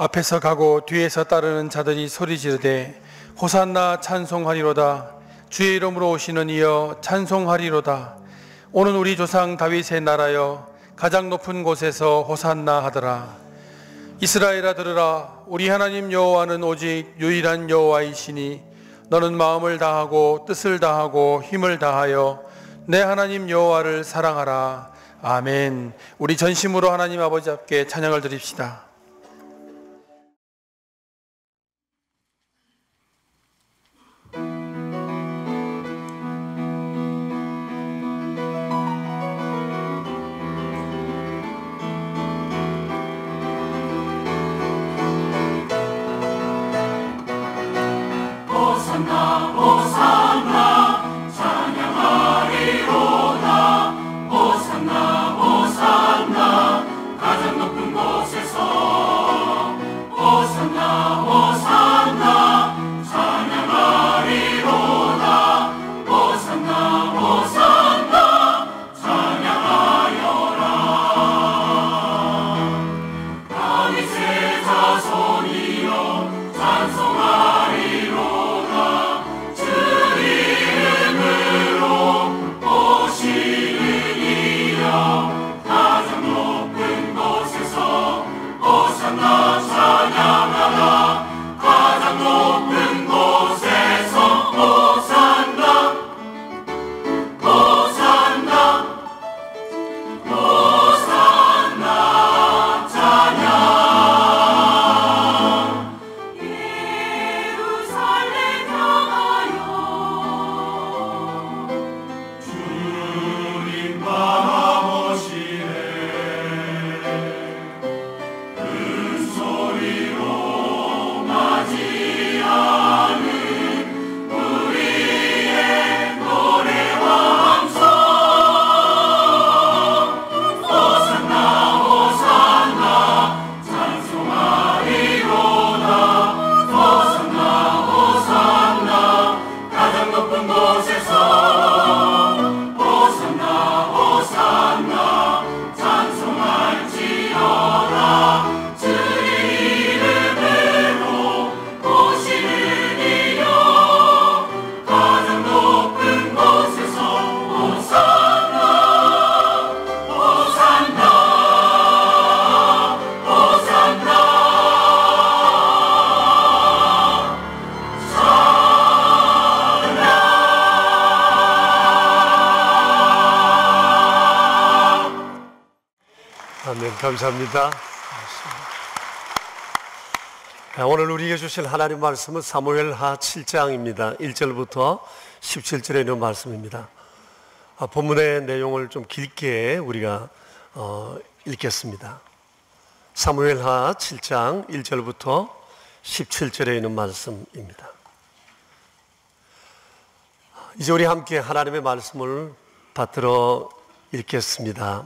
앞에서 가고 뒤에서 따르는 자들이 소리 지르되 호산나 찬송하리로다. 주의 이름으로 오시는 이여 찬송하리로다. 오는 우리 조상 다윗의 나라여 가장 높은 곳에서 호산나 하더라. 이스라엘아 들으라. 우리 하나님 여호와는 오직 유일한 여호와이시니 너는 마음을 다하고 뜻을 다하고 힘을 다하여 내 하나님 여호와를 사랑하라. 아멘. 우리 전심으로 하나님 아버지 앞에 찬양을 드립시다. 감사합니다. 오늘 우리에게 주실 하나님 말씀은 사무엘하 7장입니다. 1절부터 17절에 있는 말씀입니다. 본문의 내용을 좀 길게 우리가 읽겠습니다. 사무엘하 7장 1절부터 17절에 있는 말씀입니다. 이제 우리 함께 하나님의 말씀을 받들어 읽겠습니다.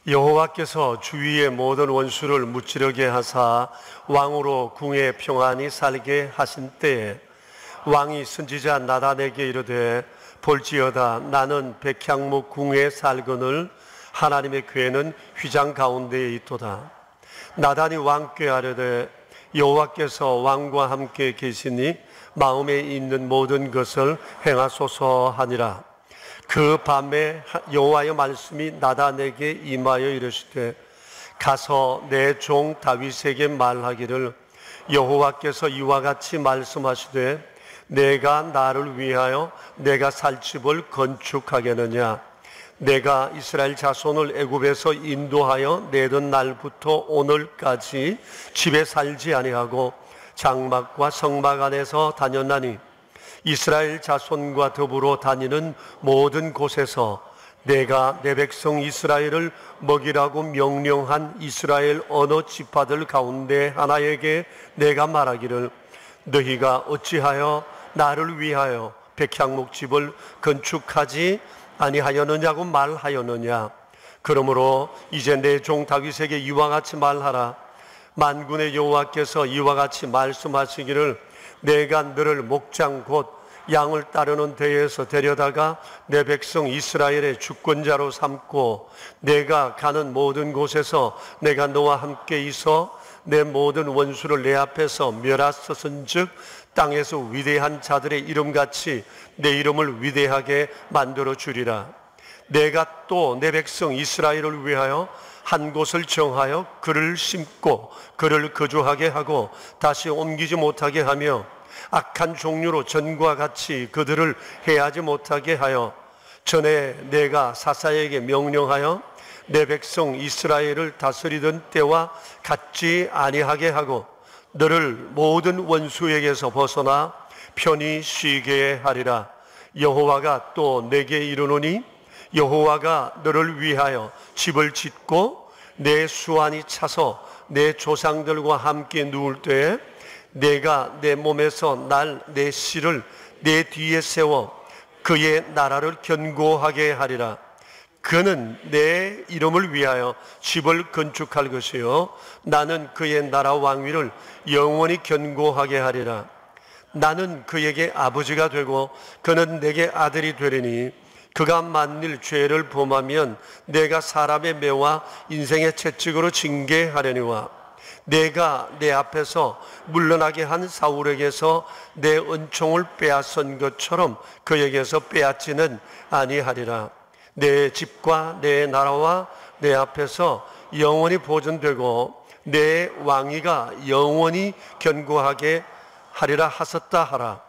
여호와께서 주위의 모든 원수를 무찌르게 하사 왕으로 궁에 평안히 살게 하신 때에 왕이 선지자 나단에게 이르되 볼지어다 나는 백향목 궁에 살거늘 하나님의 궤는 휘장 가운데에 있도다. 나단이 왕께 아뢰되 여호와께서 왕과 함께 계시니 마음에 있는 모든 것을 행하소서 하니라. 그 밤에 여호와의 말씀이 나단에게 임하여 이르시되 가서 내 종 다윗에게 말하기를 여호와께서 이와 같이 말씀하시되 내가 나를 위하여 내가 살 집을 건축하겠느냐. 내가 이스라엘 자손을 애굽에서 인도하여 내던 날부터 오늘까지 집에 살지 아니하고 장막과 성막 안에서 다녔나니 이스라엘 자손과 더불어 다니는 모든 곳에서 내가 내 백성 이스라엘을 먹이라고 명령한 이스라엘 어느 지파들 가운데 하나에게 내가 말하기를 너희가 어찌하여 나를 위하여 백향목집을 건축하지 아니하였느냐고 말하였느냐. 그러므로 이제 내 종 다윗에게 이와 같이 말하라. 만군의 여호와께서 이와 같이 말씀하시기를 내가 너를 목장 곧 양을 따르는 데에서 데려다가 내 백성 이스라엘의 주권자로 삼고 내가 가는 모든 곳에서 내가 너와 함께 있어 내 모든 원수를 내 앞에서 멸하셨은즉 땅에서 위대한 자들의 이름같이 내 이름을 위대하게 만들어 주리라. 내가 또 내 백성 이스라엘을 위하여 한 곳을 정하여 그를 심고 그를 거주하게 하고 다시 옮기지 못하게 하며 악한 종류로 전과 같이 그들을 해하지 못하게 하여 전에 내가 사사에게 명령하여 내 백성 이스라엘을 다스리던 때와 같지 아니하게 하고 너를 모든 원수에게서 벗어나 편히 쉬게 하리라. 여호와가 또 내게 이르노니 여호와가 너를 위하여 집을 짓고 내 수완이 차서 내 조상들과 함께 누울 때에 내가 내 몸에서 날 내 씨를 내 뒤에 세워 그의 나라를 견고하게 하리라. 그는 내 이름을 위하여 집을 건축할 것이요 나는 그의 나라 왕위를 영원히 견고하게 하리라. 나는 그에게 아버지가 되고 그는 내게 아들이 되리니 그가 만일 죄를 범하면 내가 사람의 매와 인생의 채찍으로 징계하려니와 내가 내 앞에서 물러나게 한 사울에게서 내 은총을 빼앗은 것처럼 그에게서 빼앗지는 아니하리라. 내 집과 내 나라와 내 앞에서 영원히 보존되고 내 왕위가 영원히 견고하게 하리라 하셨다 하라.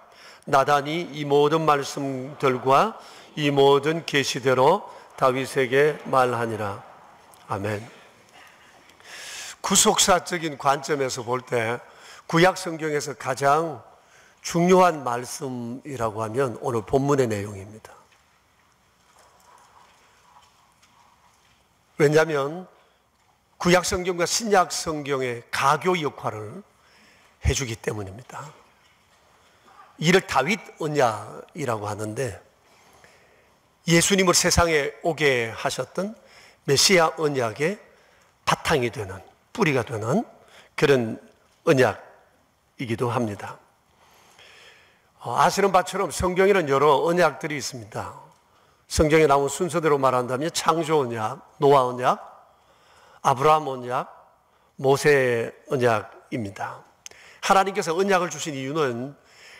나단이 이 모든 말씀들과 이 모든 계시대로 다윗에게 말하니라. 아멘. 구속사적인 관점에서 볼 때 구약 성경에서 가장 중요한 말씀이라고 하면 오늘 본문의 내용입니다. 왜냐하면 구약 성경과 신약 성경의 가교 역할을 해주기 때문입니다. 이를 다윗 언약이라고 하는데 예수님을 세상에 오게 하셨던 메시아 언약의 바탕이 되는, 뿌리가 되는 그런 언약이기도 합니다. 아시는 바처럼 성경에는 여러 언약들이 있습니다. 성경에 나온 순서대로 말한다면 창조 언약, 노아 언약, 아브라함 언약, 모세 언약입니다. 하나님께서 언약을 주신 이유는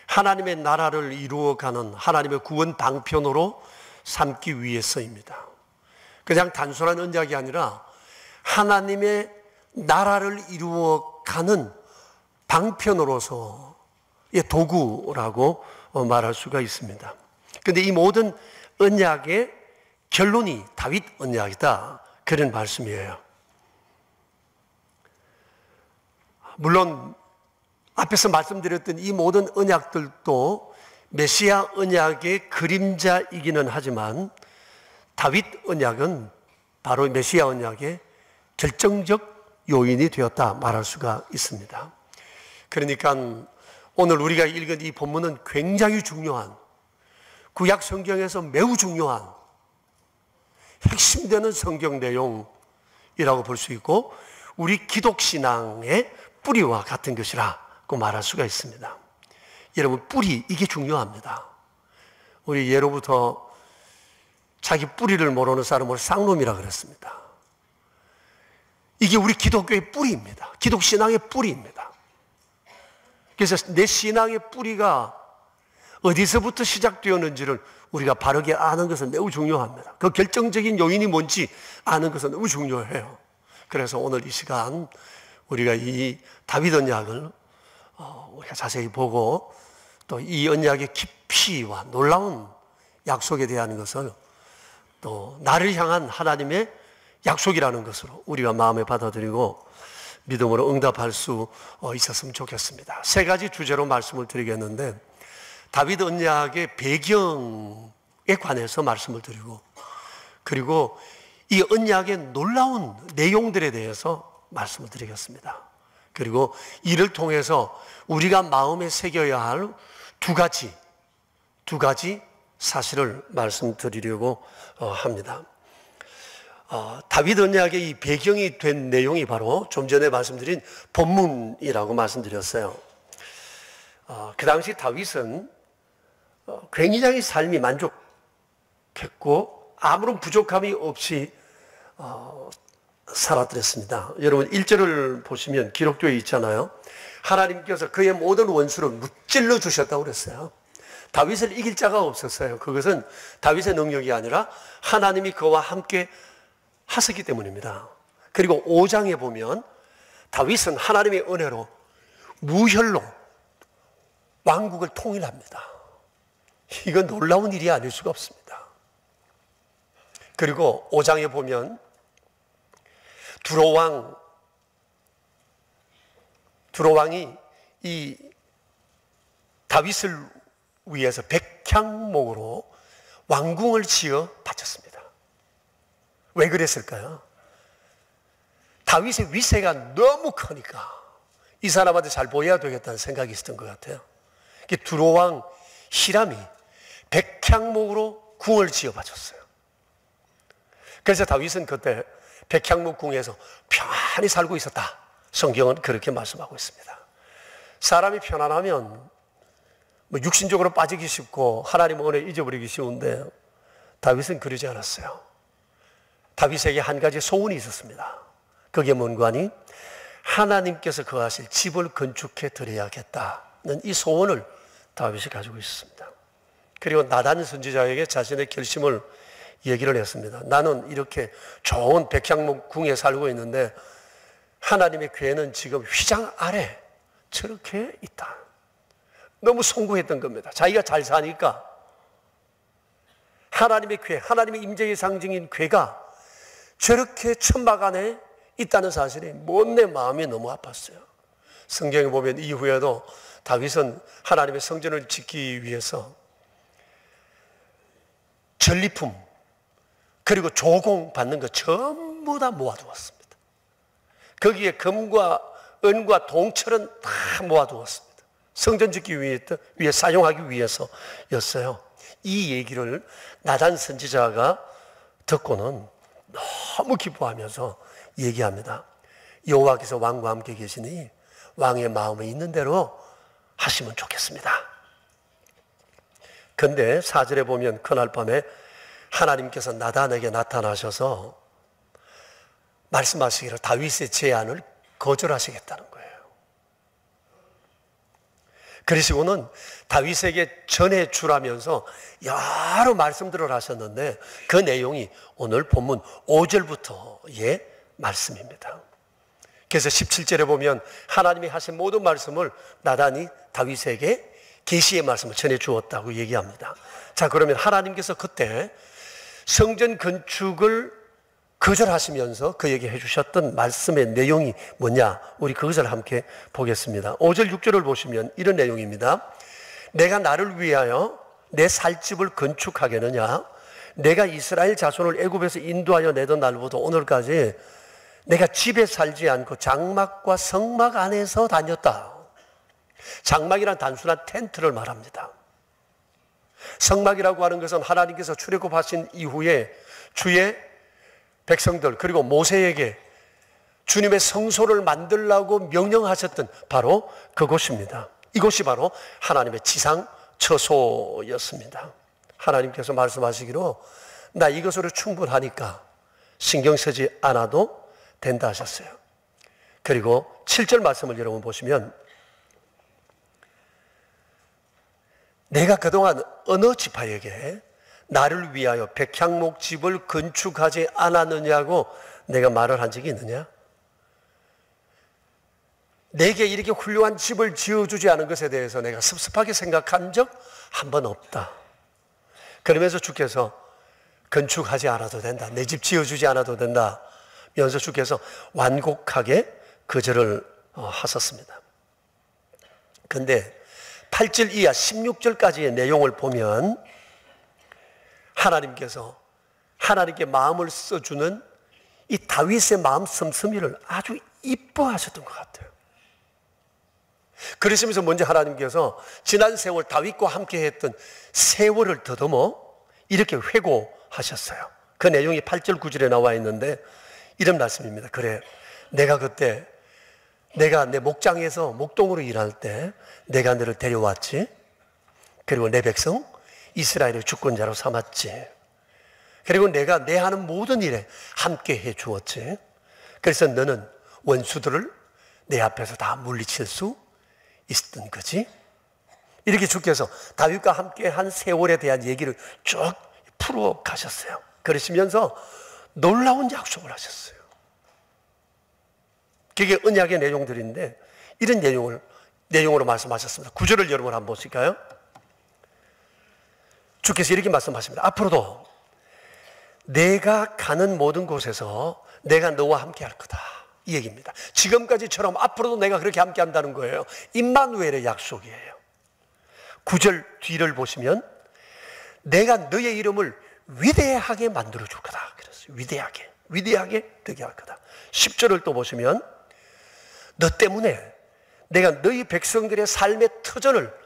하나님의 나라를 이루어가는 하나님의 구원 방편으로 삼기 위해서입니다. 그냥 단순한 언약이 아니라 하나님의 나라를 이루어가는 방편으로서의 도구라고 말할 수가 있습니다. 그런데 이 모든 언약의 결론이 다윗 언약이다, 그런 말씀이에요. 물론 앞에서 말씀드렸던 이 모든 언약들도 메시아 언약의 그림자이기는 하지만 다윗 언약은 바로 메시아 언약의 결정적 요인이 되었다 말할 수가 있습니다. 그러니까 오늘 우리가 읽은 이 본문은 굉장히 중요한, 구약 성경에서 매우 중요한 핵심되는 성경 내용이라고 볼 수 있고 우리 기독신앙의 뿌리와 같은 것이라고 말할 수가 있습니다. 여러분, 뿌리, 이게 중요합니다. 우리 예로부터 자기 뿌리를 모르는 사람을 쌍놈이라 그랬습니다. 이게 우리 기독교의 뿌리입니다. 기독신앙의 뿌리입니다. 그래서 내 신앙의 뿌리가 어디서부터 시작되었는지를 우리가 바르게 아는 것은 매우 중요합니다. 그 결정적인 요인이 뭔지 아는 것은 매우 중요해요. 그래서 오늘 이 시간 우리가 이 다윗 언약을 우리가 자세히 보고 또 이 언약의 깊이와 놀라운 약속에 대한 것을 또 나를 향한 하나님의 약속이라는 것으로 우리가 마음에 받아들이고 믿음으로 응답할 수 있었으면 좋겠습니다. 세 가지 주제로 말씀을 드리겠는데 다윗 언약의 배경에 관해서 말씀을 드리고 그리고 이 언약의 놀라운 내용들에 대해서 말씀을 드리겠습니다. 그리고 이를 통해서 우리가 마음에 새겨야 할 두 가지 사실을 말씀드리려고 합니다. 다윗 언약의 이 배경이 된 내용이 바로 좀 전에 말씀드린 본문이라고 말씀드렸어요. 그 당시 다윗은 굉장히 삶이 만족했고 아무런 부족함이 없이 살아들었습니다. 여러분 1절을 보시면 기록되어 있잖아요. 하나님께서 그의 모든 원수를 무찔러 주셨다고 그랬어요. 다윗을 이길 자가 없었어요. 그것은 다윗의 능력이 아니라 하나님이 그와 함께 하셨기 때문입니다. 그리고 5장에 보면 다윗은 하나님의 은혜로 무혈로 왕국을 통일합니다. 이건 놀라운 일이 아닐 수가 없습니다. 그리고 5장에 보면 두로왕이 이 다윗을 위해서 백향목으로 왕궁을 지어 바쳤습니다. 왜 그랬을까요? 다윗의 위세가 너무 크니까 이 사람한테 잘 보여야 되겠다는 생각이 있었던 것 같아요. 두로왕 히람이 백향목으로 궁을 지어 바쳤어요. 그래서 다윗은 그때 백향목 궁에서 편안히 살고 있었다. 성경은 그렇게 말씀하고 있습니다. 사람이 편안하면 육신적으로 빠지기 쉽고 하나님 은혜 잊어버리기 쉬운데 다윗은 그러지 않았어요. 다윗에게 한 가지 소원이 있었습니다. 그게 뭔가니 하나님께서 거하실 집을 건축해 드려야겠다는 이 소원을 다윗이 가지고 있습니다. 그리고 나단 선지자에게 자신의 결심을 얘기를 했습니다. 나는 이렇게 좋은 백향목 궁에 살고 있는데 하나님의 궤는 지금 휘장 아래 저렇게 있다. 너무 송구했던 겁니다. 자기가 잘 사니까 하나님의 궤, 하나님의 임재의 상징인 궤가 저렇게 천막 안에 있다는 사실이 못내 마음이 너무 아팠어요. 성경에 보면 이후에도 다윗은 하나님의 성전을 짓기 위해서 전리품 그리고 조공 받는 거 전부 다 모아두었습니다. 거기에 금과 은과 동철은 다 모아두었습니다. 성전 짓기 위해 사용하기 위해서였어요. 이 얘기를 나단 선지자가 듣고는 너무 기뻐하면서 얘기합니다. 여호와께서 왕과 함께 계시니 왕의 마음에 있는 대로 하시면 좋겠습니다. 근데 4절에 보면 그날 밤에 하나님께서 나단에게 나타나셔서 말씀하시기를 다윗의 제안을 거절하시겠다는 거예요. 그러시고는 다윗에게 전해주라면서 여러 말씀들을 하셨는데 그 내용이 오늘 본문 5절부터의 말씀입니다. 그래서 17절에 보면 하나님이 하신 모든 말씀을 나단이 다윗에게 계시의 말씀을 전해주었다고 얘기합니다. 자, 그러면 하나님께서 그때 성전 건축을 거절하시면서 그에게 해주셨던 말씀의 내용이 뭐냐? 우리 그것을 함께 보겠습니다. 5절 6절을 보시면 이런 내용입니다. 내가 나를 위하여 내 살 집을 건축하겠느냐? 내가 이스라엘 자손을 애굽에서 인도하여 내던 날부터 오늘까지 내가 집에 살지 않고 장막과 성막 안에서 다녔다. 장막이란 단순한 텐트를 말합니다. 성막이라고 하는 것은 하나님께서 출애굽하신 이후에 주의 백성들 그리고 모세에게 주님의 성소를 만들라고 명령하셨던 바로 그곳입니다. 이곳이 바로 하나님의 지상 처소였습니다. 하나님께서 말씀하시기로 나 이것으로 충분하니까 신경 쓰지 않아도 된다 하셨어요. 그리고 7절 말씀을 여러분 보시면 내가 그동안 어느 지파에게 나를 위하여 백향목 집을 건축하지 않았느냐고 내가 말을 한 적이 있느냐? 내게 이렇게 훌륭한 집을 지어주지 않은 것에 대해서 내가 섭섭하게 생각한 적 한 번 없다. 그러면서 주께서 건축하지 않아도 된다. 내 집 지어주지 않아도 된다. 면서 주께서 완곡하게 거절을 하셨습니다. 그런데 8절 이하 16절까지의 내용을 보면 하나님께서 하나님께 마음을 써주는 이 다윗의 마음 씀씀이를 아주 이뻐하셨던 것 같아요. 그러시면서 먼저 하나님께서 지난 세월 다윗과 함께 했던 세월을 더듬어 이렇게 회고하셨어요. 그 내용이 8절 9절에 나와 있는데 이런 말씀입니다. 그래, 내가 그때 내가 내 목장에서 목동으로 일할 때 내가 너를 데려왔지. 그리고 내 백성 이스라엘의 주권자로 삼았지. 그리고 내가 내 하는 모든 일에 함께 해 주었지. 그래서 너는 원수들을 내 앞에서 다 물리칠 수 있었던 거지. 이렇게 주께서 다윗과 함께 한 세월에 대한 얘기를 쭉 풀어 가셨어요. 그러시면서 놀라운 약속을 하셨어요. 그게 언약의 내용들인데 이런 내용으로 말씀하셨습니다. 9절을 여러분 한번 보실까요? 주께서 이렇게 말씀하십니다. 앞으로도 내가 가는 모든 곳에서 내가 너와 함께 할 거다. 이 얘기입니다. 지금까지처럼 앞으로도 내가 그렇게 함께 한다는 거예요. 임마누엘의 약속이에요. 9절 뒤를 보시면 내가 너의 이름을 위대하게 만들어 줄 거다. 그랬어요. 위대하게 되게 할 거다. 10절을 또 보시면 너 때문에 내가 너희 백성들의 삶의 터전을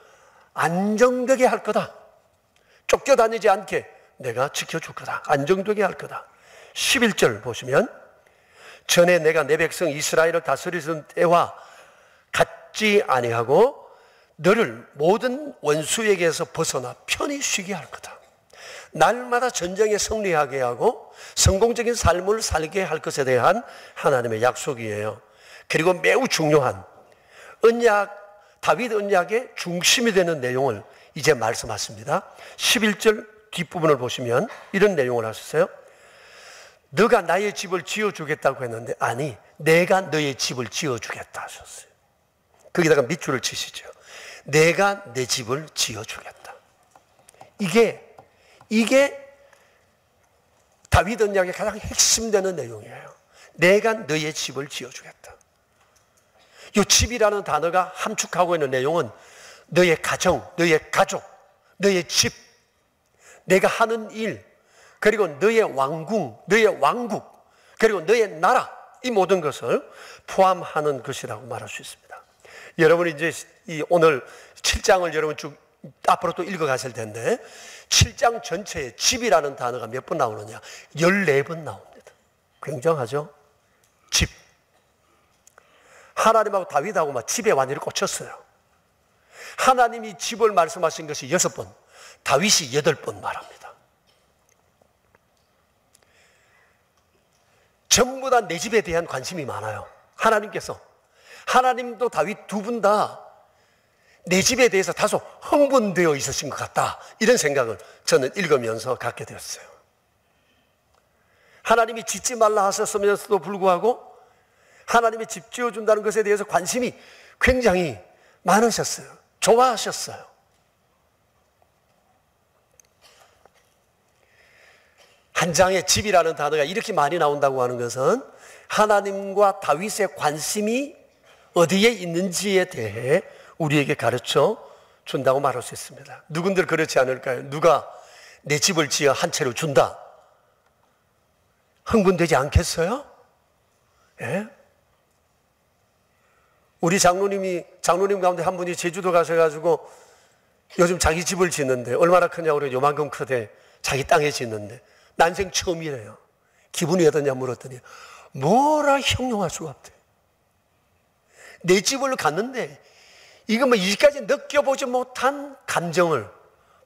안정되게 할 거다. 쫓겨다니지 않게 내가 지켜줄 거다. 안정되게 할 거다. 11절 보시면 전에 내가 내 백성 이스라엘을 다스리던 때와 같지 아니하고 너를 모든 원수에게서 벗어나 편히 쉬게 할 거다. 날마다 전쟁에 승리하게 하고 성공적인 삶을 살게 할 것에 대한 하나님의 약속이에요. 그리고 매우 중요한 다윗 언약의 중심이 되는 내용을 이제 말씀하십니다. 11절 뒷부분을 보시면 이런 내용을 하셨어요. 너가 나의 집을 지어주겠다고 했는데 아니 내가 너의 집을 지어주겠다 하셨어요. 거기다가 밑줄을 치시죠. 내가 내 집을 지어주겠다. 이게 다윗 언약의 가장 핵심되는 내용이에요. 내가 너의 집을 지어주겠다. 이 집이라는 단어가 함축하고 있는 내용은 너의 가정, 너의 가족, 너의 집, 내가 하는 일, 그리고 너의 왕궁, 너의 왕국, 그리고 너의 나라, 이 모든 것을 포함하는 것이라고 말할 수 있습니다. 여러분이 이제 오늘 7장을 여러분 쭉 앞으로 또 읽어가실 텐데 7장 전체에 집이라는 단어가 몇 번 나오느냐? 14번 나옵니다. 굉장하죠? 집. 하나님하고 다윗하고 막 집에 완전히 꽂혔어요. 하나님이 집을 말씀하신 것이 6번, 다윗이 8번 말합니다. 전부 다 내 집에 대한 관심이 많아요. 하나님도 다윗 두 분 다 내 집에 대해서 다소 흥분되어 있으신 것 같다. 이런 생각을 저는 읽으면서 갖게 되었어요. 하나님이 짓지 말라 하셨으면서도 불구하고 하나님이 집 지어준다는 것에 대해서 관심이 굉장히 많으셨어요. 좋아하셨어요. 한 장의 집이라는 단어가 이렇게 많이 나온다고 하는 것은 하나님과 다윗의 관심이 어디에 있는지에 대해 우리에게 가르쳐 준다고 말할 수 있습니다. 누군들 그렇지 않을까요? 누가 내 집을 지어 한 채로 준다. 흥분되지 않겠어요? 예? 우리 장로님 가운데 한 분이 제주도 가셔가지고 요즘 자기 집을 짓는데 얼마나 크냐고 그래요. 요만큼 크대. 자기 땅에 짓는데 난생 처음이래요. 기분이 어떠냐 물었더니 뭐라 형용할 수가 없대. 내 집을 갔는데 이거 뭐 이까지 느껴보지 못한 감정을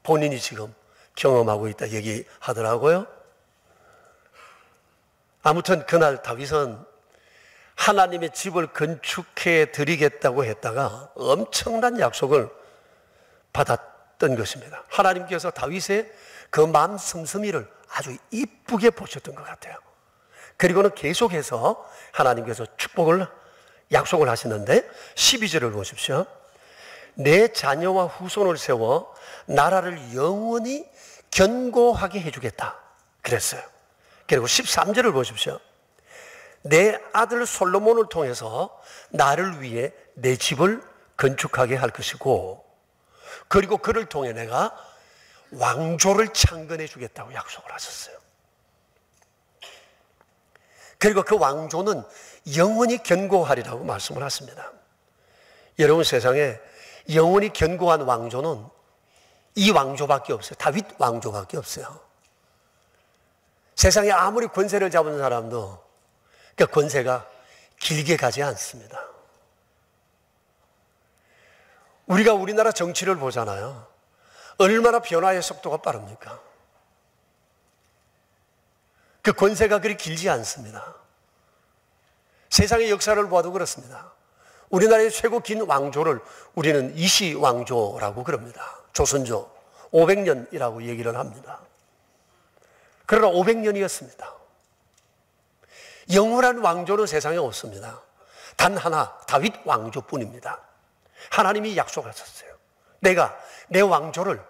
본인이 지금 경험하고 있다 얘기하더라고요. 아무튼 그날 다윗은 하나님의 집을 건축해 드리겠다고 했다가 엄청난 약속을 받았던 것입니다. 하나님께서 다윗의 그 마음 씀씀이를 아주 이쁘게 보셨던 것 같아요. 그리고는 계속해서 하나님께서 약속을 하시는데 12절을 보십시오. 내 자녀와 후손을 세워 나라를 영원히 견고하게 해주겠다 그랬어요. 그리고 13절을 보십시오. 내 아들 솔로몬을 통해서 나를 위해 내 집을 건축하게 할 것이고 그리고 그를 통해 내가 왕조를 창건해 주겠다고 약속을 하셨어요. 그리고 그 왕조는 영원히 견고하리라고 말씀을 하십니다. 여러분 세상에 영원히 견고한 왕조는 이 왕조밖에 없어요. 다윗 왕조밖에 없어요. 세상에 아무리 권세를 잡은 사람도 그 권세가 길게 가지 않습니다. 우리가 우리나라 정치를 보잖아요. 얼마나 변화의 속도가 빠릅니까? 그 권세가 그리 길지 않습니다. 세상의 역사를 봐도 그렇습니다. 우리나라의 최고 긴 왕조를 우리는 이시왕조라고 그럽니다. 조선조 500년이라고 얘기를 합니다. 그러나 500년이었습니다. 영원한 왕조는 세상에 없습니다. 단 하나, 다윗 왕조뿐입니다. 하나님이 약속하셨어요. 내가 내 왕조를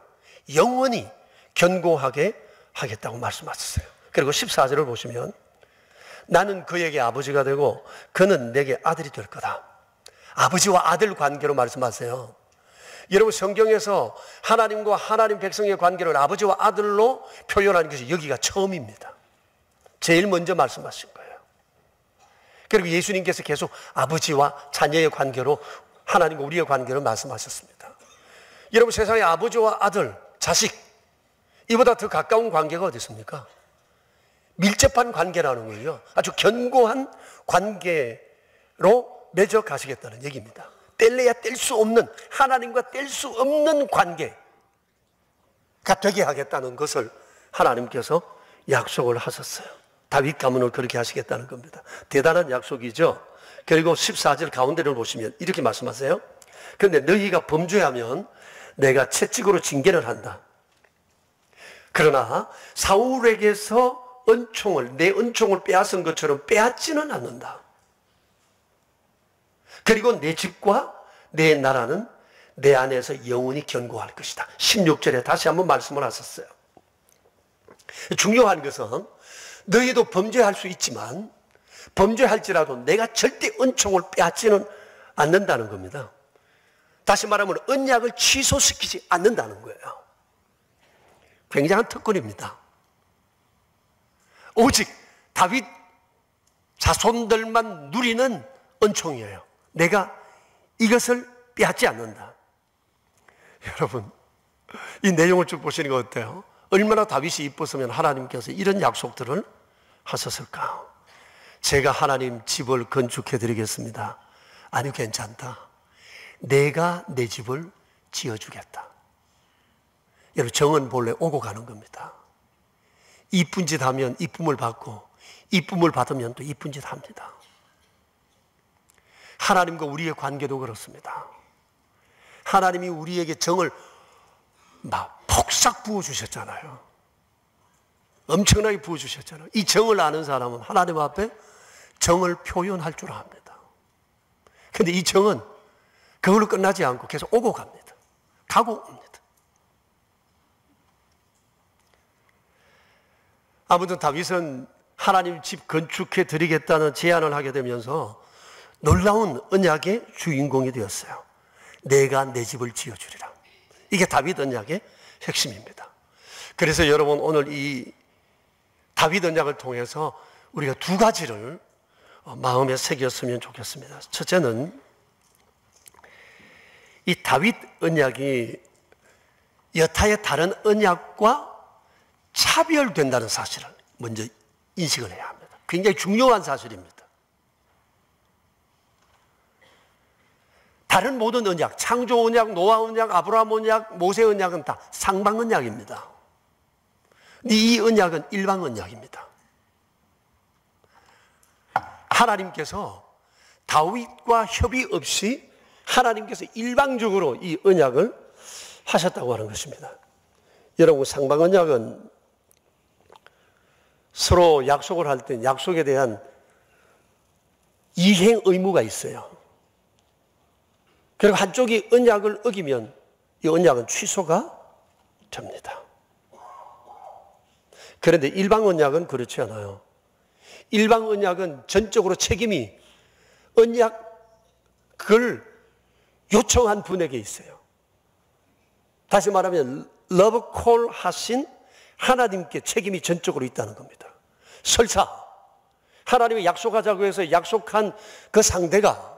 영원히 견고하게 하겠다고 말씀하셨어요. 그리고 14절을 보시면 나는 그에게 아버지가 되고 그는 내게 아들이 될 거다. 아버지와 아들 관계로 말씀하세요. 여러분, 성경에서 하나님과 하나님 백성의 관계를 아버지와 아들로 표현하는 것이 여기가 처음입니다. 제일 먼저 말씀하신 거예요. 그리고 예수님께서 계속 아버지와 자녀의 관계로, 하나님과 우리의 관계를 말씀하셨습니다. 여러분, 세상에 아버지와 아들, 자식, 이보다 더 가까운 관계가 어디 있습니까? 밀접한 관계라는 거예요. 아주 견고한 관계로 맺어 가시겠다는 얘기입니다. 뗄래야 뗄 수 없는, 하나님과 뗄 수 없는 관계가 되게 하겠다는 것을 하나님께서 약속을 하셨어요. 다윗 가문을 그렇게 하시겠다는 겁니다. 대단한 약속이죠. 그리고 14절 가운데를 보시면 이렇게 말씀하세요. 그런데 너희가 범죄하면 내가 채찍으로 징계를 한다. 그러나 사울에게서 내 은총을 빼앗은 것처럼 빼앗지는 않는다. 그리고 내 집과 내 나라는 내 안에서 영원히 견고할 것이다. 16절에 다시 한번 말씀을 하셨어요. 중요한 것은 너희도 범죄할 수 있지만 범죄할지라도 내가 절대 은총을 빼앗지는 않는다는 겁니다. 다시 말하면 언약을 취소시키지 않는다는 거예요. 굉장한 특권입니다. 오직 다윗 자손들만 누리는 은총이에요. 내가 이것을 빼앗지 않는다. 여러분, 이 내용을 쭉 보시는 거 어때요? 얼마나 다윗이 이뻤으면 하나님께서 이런 약속들을 하셨을까? 제가 하나님 집을 건축해 드리겠습니다. 아니, 괜찮다. 내가 내 집을 지어주겠다. 여러분, 정은 본래 오고 가는 겁니다. 이쁜 짓 하면 이쁨을 받고, 이쁨을 받으면 또 이쁜 짓 합니다. 하나님과 우리의 관계도 그렇습니다. 하나님이 우리에게 정을 막 폭삭 부어주셨잖아요. 엄청나게 부어주셨잖아요. 이 정을 아는 사람은 하나님 앞에 정을 표현할 줄 압니다. 그런데 이 정은 그걸로 끝나지 않고 계속 오고 갑니다. 가고 옵니다. 아무튼 다윗은 하나님 집 건축해 드리겠다는 제안을 하게 되면서 놀라운 언약의 주인공이 되었어요. 내가 내 집을 지어주리라. 이게 다윗 언약의 핵심입니다. 그래서 여러분, 오늘 이 다윗 언약을 통해서 우리가 두 가지를 마음에 새겼으면 좋겠습니다. 첫째는 이 다윗 언약이 여타의 다른 언약과 차별된다는 사실을 먼저 인식을 해야 합니다. 굉장히 중요한 사실입니다. 다른 모든 언약, 창조 언약, 노아 언약, 아브라함 언약, 모세 언약은 다 상방 언약입니다. 이 언약은 일방 언약입니다. 하나님께서 다윗과 협의 없이 하나님께서 일방적으로 이 언약을 하셨다고 하는 것입니다. 여러분, 상방 언약은 서로 약속을 할 때 약속에 대한 이행 의무가 있어요. 그리고 한쪽이 언약을 어기면 이 언약은 취소가 됩니다. 그런데 일방 언약은 그렇지 않아요. 일방 언약은 전적으로 책임이 언약을 요청한 분에게 있어요. 다시 말하면 러브콜 하신 하나님께 책임이 전적으로 있다는 겁니다. 설사 하나님이 약속하자고 해서 약속한 그 상대가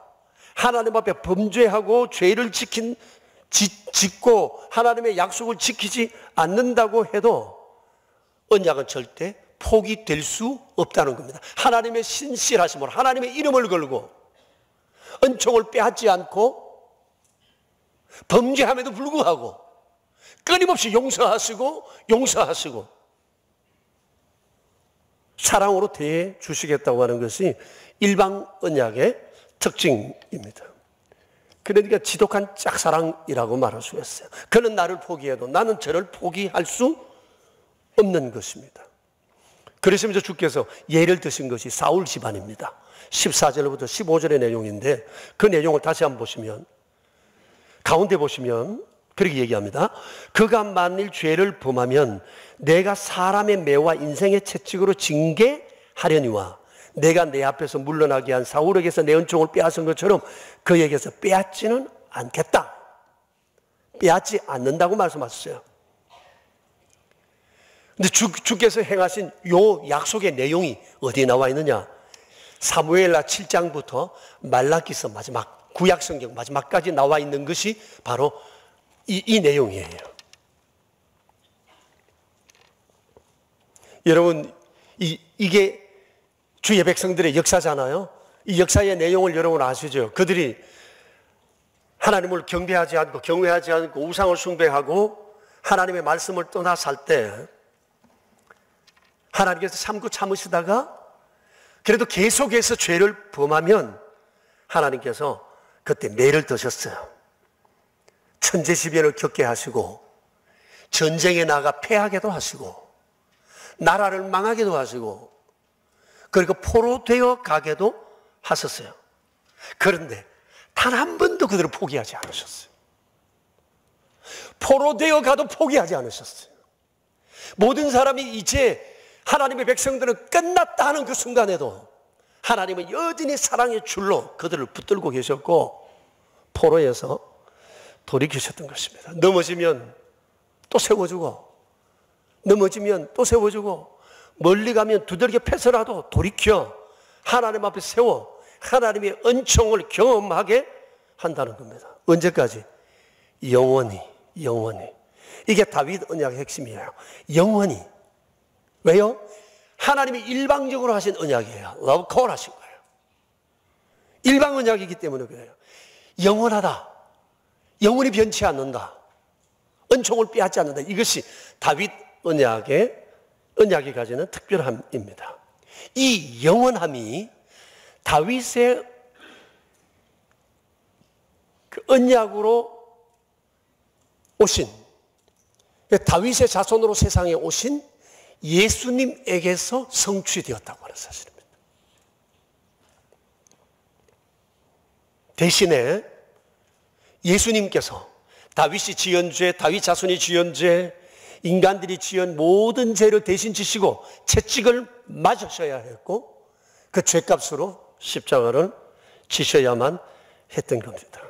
하나님 앞에 범죄하고 죄를 짓고 하나님의 약속을 지키지 않는다고 해도 언약은 절대 포기될 수 없다는 겁니다. 하나님의 신실하심으로 하나님의 이름을 걸고 은총을 빼앗지 않고 범죄함에도 불구하고 끊임없이 용서하시고 사랑으로 대해 주시겠다고 하는 것이 일방 언약의 특징입니다. 그러니까 지독한 짝사랑이라고 말할 수 있어요. 그는 나를 포기해도 나는 저를 포기할 수 없는 것입니다. 그래서 이제 주께서 예를 드신 것이 사울 집안입니다. 14절부터 15절의 내용인데 그 내용을 다시 한번 보시면 가운데 보시면 그렇게 얘기합니다. 그가 만일 죄를 범하면 내가 사람의 매와 인생의 채찍으로 징계하려니와 내가 내 앞에서 물러나게 한 사울에게서 내 은총을 빼앗은 것처럼 그에게서 빼앗지는 않겠다. 빼앗지 않는다고 말씀하셨어요. 근데 주께서 행하신 요 약속의 내용이 어디에 나와 있느냐? 사무엘하 7장부터 말라기서 마지막 구약성경 마지막까지 나와 있는 것이 바로 이 내용이에요. 여러분, 이게 주의 백성들의 역사잖아요. 이 역사의 내용을 여러분 아시죠? 그들이 하나님을 경배하지 않고 경외하지 않고 우상을 숭배하고 하나님의 말씀을 떠나 살 때 하나님께서 참고 참으시다가 그래도 계속해서 죄를 범하면 하나님께서 그때 매를 드셨어요. 천재지변을 겪게 하시고 전쟁에 나가 패하게도 하시고 나라를 망하게도 하시고 그리고 포로되어 가게도 하셨어요. 그런데 단 한 번도 그들을 포기하지 않으셨어요. 포로되어 가도 포기하지 않으셨어요. 모든 사람이 이제 하나님의 백성들은 끝났다 하는 그 순간에도 하나님은 여전히 사랑의 줄로 그들을 붙들고 계셨고 포로에서 돌이키셨던 것입니다. 넘어지면 또 세워주고 넘어지면 또 세워주고 멀리 가면 두들겨 패서라도 돌이켜 하나님 앞에 세워 하나님의 은총을 경험하게 한다는 겁니다. 언제까지? 영원히. 이게 다윗 언약의 핵심이에요. 영원히. 왜요? 하나님이 일방적으로 하신 언약이에요. 러브 콜 하신 거예요. 일방 언약이기 때문에 그래요. 영원하다. 영원히 변치 않는다. 은총을 빼앗지 않는다. 이것이 다윗 언약이 가지는 특별함입니다. 이 영원함이 다윗의 그 언약으로 오신 다윗의 자손으로 세상에 오신 예수님에게서 성취되었다고 하는 사실입니다. 대신에 예수님께서 다윗이 지은 죄, 다윗 자손이 지은 죄, 인간들이 지은 모든 죄를 대신 지시고 채찍을 맞으셔야 했고 그 죄값으로 십자가를 지셔야만 했던 겁니다.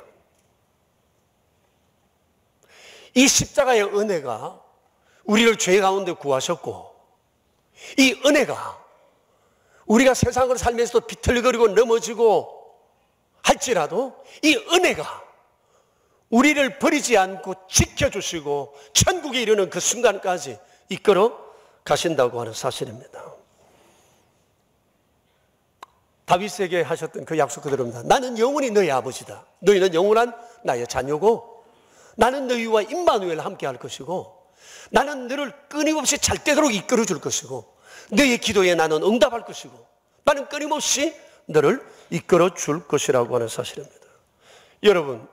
이 십자가의 은혜가 우리를 죄 가운데 구하셨고 이 은혜가 우리가 세상을 살면서도 비틀거리고 넘어지고 할지라도 이 은혜가 우리를 버리지 않고 지켜주시고 천국에 이르는 그 순간까지 이끌어 가신다고 하는 사실입니다. 다윗에게 하셨던 그 약속 그대로입니다. 나는 영원히 너의 아버지다. 너희는 영원한 나의 자녀고 나는 너희와 임마누엘 함께 할 것이고 나는 너를 끊임없이 잘 되도록 이끌어 줄 것이고 너의 기도에 나는 응답할 것이고 나는 끊임없이 너를 이끌어 줄 것이라고 하는 사실입니다. 여러분,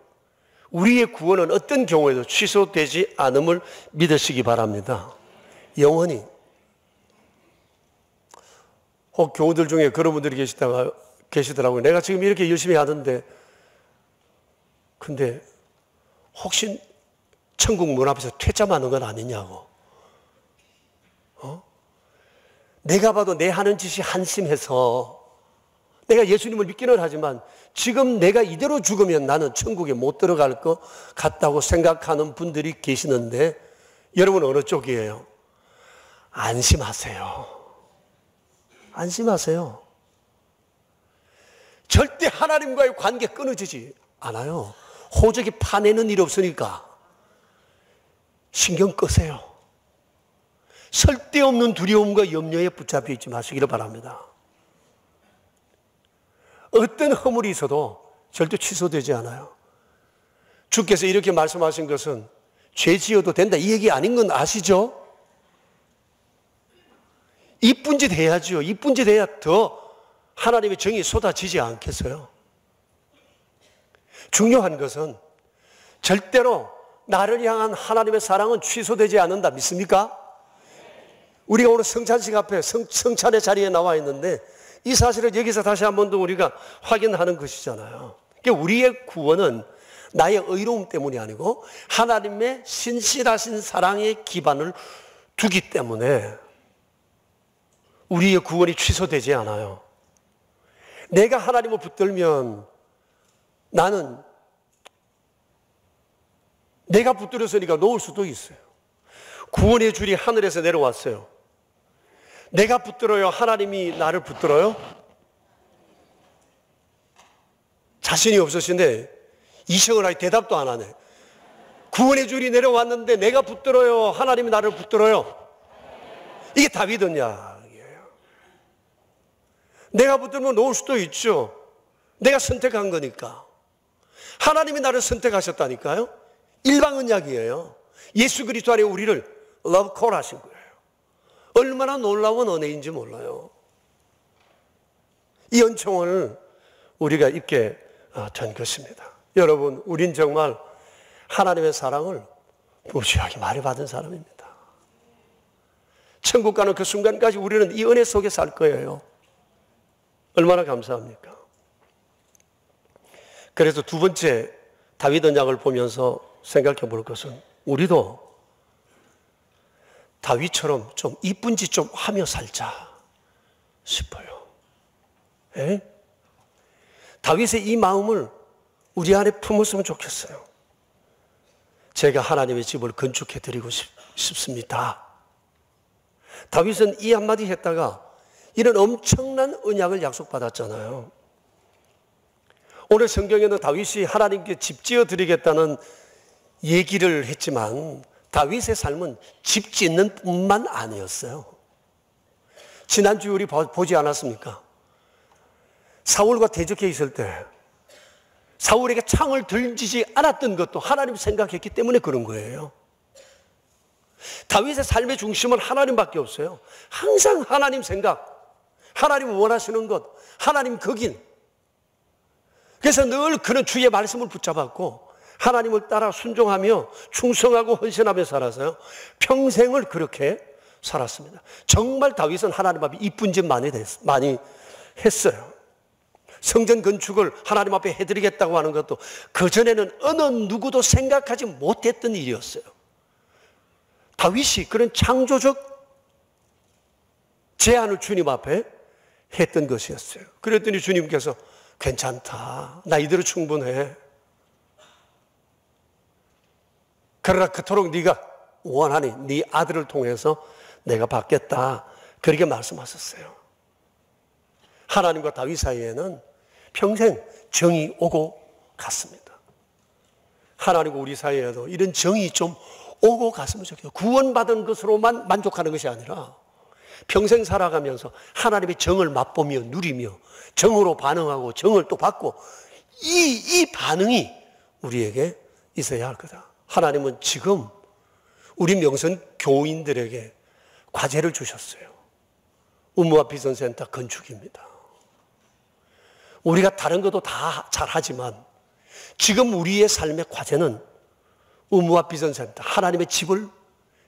우리의 구원은 어떤 경우에도 취소되지 않음을 믿으시기 바랍니다. 영원히. 혹 교우들 중에 그런 분들이 계시더라고요. 내가 지금 이렇게 열심히 하는데 근데 혹시 천국 문 앞에서 퇴짜하는 건 아니냐고. 내가 봐도 내 하는 짓이 한심해서 내가 예수님을 믿기는 하지만 지금 내가 이대로 죽으면 나는 천국에 못 들어갈 것 같다고 생각하는 분들이 계시는데 여러분 어느 쪽이에요? 안심하세요. 안심하세요. 절대 하나님과의 관계 끊어지지 않아요. 호적이 파내는 일이 없으니까 신경 끄세요. 쓸데없는 두려움과 염려에 붙잡혀 있지 마시기를 바랍니다. 어떤 허물이 있어도 절대 취소되지 않아요. 주께서 이렇게 말씀하신 것은 죄 지어도 된다 이 얘기 아닌 건 아시죠? 이쁜 짓 해야죠. 이쁜 짓 해야 더 하나님의 정이 쏟아지지 않겠어요? 중요한 것은 절대로 나를 향한 하나님의 사랑은 취소되지 않는다. 믿습니까? 우리가 오늘 성찬식 앞에 성찬의 자리에 나와 있는데 이 사실을 여기서 다시 한 번 더 우리가 확인하는 것이잖아요. 그러니까 우리의 구원은 나의 의로움 때문이 아니고 하나님의 신실하신 사랑의 기반을 두기 때문에 우리의 구원이 취소되지 않아요. 내가 하나님을 붙들면 나는 내가 붙들었으니까 놓을 수도 있어요. 구원의 줄이 하늘에서 내려왔어요. 내가 붙들어요? 하나님이 나를 붙들어요? 자신이 없으신데 이성을 아예 대답도 안 하네. 구원의 줄이 내려왔는데 내가 붙들어요? 하나님이 나를 붙들어요? 이게 다윗은 이야기예요. 내가 붙들면 놓을 수도 있죠. 내가 선택한 거니까. 하나님이 나를 선택하셨다니까요. 일방언약이에요. 예수 그리스도 안에 우리를 러브콜 하신 거예요. 얼마나 놀라운 은혜인지 몰라요. 이 은총을 우리가 입게 된 것입니다. 여러분, 우린 정말 하나님의 사랑을 무지하게 많이 받은 사람입니다. 천국 가는 그 순간까지 우리는 이 은혜 속에 살 거예요. 얼마나 감사합니까? 그래서 두 번째 다윗 언약을 보면서 생각해 볼 것은 우리도 다윗처럼 좀 이쁜 짓 좀 하며 살자 싶어요. 에? 다윗의 이 마음을 우리 안에 품었으면 좋겠어요. 제가 하나님의 집을 건축해 드리고 싶습니다. 다윗은 이 한마디 했다가 이런 엄청난 언약을 약속받았잖아요. 오늘 성경에는 다윗이 하나님께 집 지어 드리겠다는 얘기를 했지만 다윗의 삶은 집 짓는 뿐만 아니었어요. 지난주에 우리 보지 않았습니까? 사울과 대적해 있을 때 사울에게 창을 들지지 않았던 것도 하나님 생각했기 때문에 그런 거예요. 다윗의 삶의 중심은 하나님밖에 없어요. 항상 하나님 생각, 하나님 원하시는 것, 하나님 거긴. 그래서 늘 그는 주의 말씀을 붙잡았고 하나님을 따라 순종하며 충성하고 헌신하며 살아서요. 평생을 그렇게 살았습니다. 정말 다윗은 하나님 앞에 이쁜 짓 많이 했어요. 성전 건축을 하나님 앞에 해드리겠다고 하는 것도 그전에는 어느 누구도 생각하지 못했던 일이었어요. 다윗이 그런 창조적 제안을 주님 앞에 했던 것이었어요. 그랬더니 주님께서 괜찮다. 나 이대로 충분해. 그러나 그토록 네가 원하니 네 아들을 통해서 내가 받겠다. 그렇게 말씀하셨어요. 하나님과 다윗 사이에는 평생 정이 오고 갔습니다. 하나님과 우리 사이에도 이런 정이 좀 오고 갔으면 좋겠어요. 구원받은 것으로만 만족하는 것이 아니라 평생 살아가면서 하나님의 정을 맛보며 누리며 정으로 반응하고 정을 또 받고 이 반응이 우리에게 있어야 할 거다. 하나님은 지금 우리 명선 교인들에게 과제를 주셨어요. 의무와 비전센터 건축입니다. 우리가 다른 것도 다 잘하지만 지금 우리의 삶의 과제는 의무와 비전센터, 하나님의 집을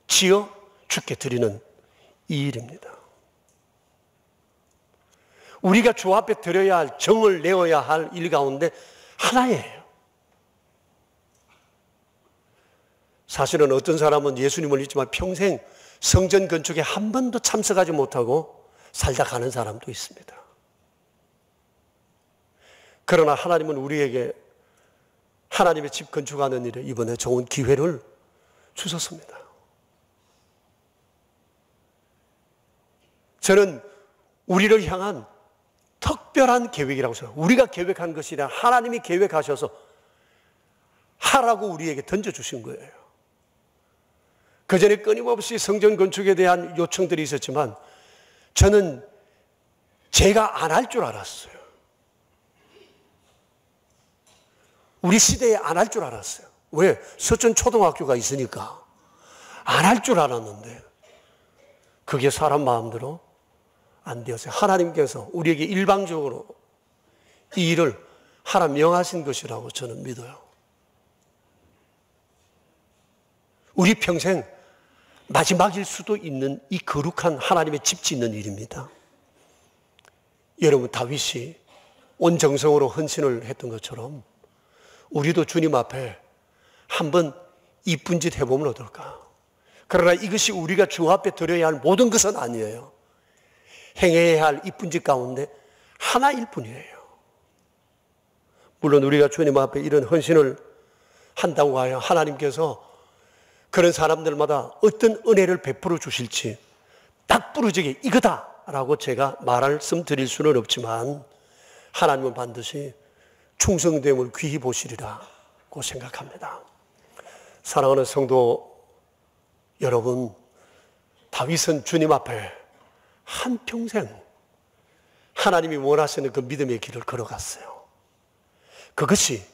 지어 주께 드리는 이 일입니다. 우리가 주 앞에 드려야 할, 정을 내어야 할 일 가운데 하나예요. 사실은 어떤 사람은 예수님을 믿지만 평생 성전 건축에 한 번도 참석하지 못하고 살다 가는 사람도 있습니다. 그러나 하나님은 우리에게 하나님의 집 건축하는 일에 이번에 좋은 기회를 주셨습니다. 저는 우리를 향한 특별한 계획이라고 생각합니다. 우리가 계획한 것이 아니라 하나님이 계획하셔서 하라고 우리에게 던져주신 거예요. 그전에 끊임없이 성전 건축에 대한 요청들이 있었지만 저는 제가 안 할 줄 알았어요. 우리 시대에 안 할 줄 알았어요. 왜? 서천 초등학교가 있으니까 안 할 줄 알았는데 그게 사람 마음대로 안 되었어요. 하나님께서 우리에게 일방적으로 이 일을 하라 명하신 것이라고 저는 믿어요. 우리 평생 마지막일 수도 있는 이 거룩한 하나님의 집 짓는 일입니다. 여러분, 다윗이 온 정성으로 헌신을 했던 것처럼 우리도 주님 앞에 한번 이쁜 짓 해보면 어떨까? 그러나 이것이 우리가 주 앞에 드려야 할 모든 것은 아니에요. 행해야 할 이쁜 짓 가운데 하나일 뿐이에요. 물론 우리가 주님 앞에 이런 헌신을 한다고 하여 하나님께서 그런 사람들마다 어떤 은혜를 베풀어 주실지 딱 부러지게 이거다라고 제가 말씀드릴 수는 없지만 하나님은 반드시 충성됨을 귀히 보시리라고 생각합니다. 사랑하는 성도 여러분, 다윗은 주님 앞에 한평생 하나님이 원하시는 그 믿음의 길을 걸어갔어요. 그것이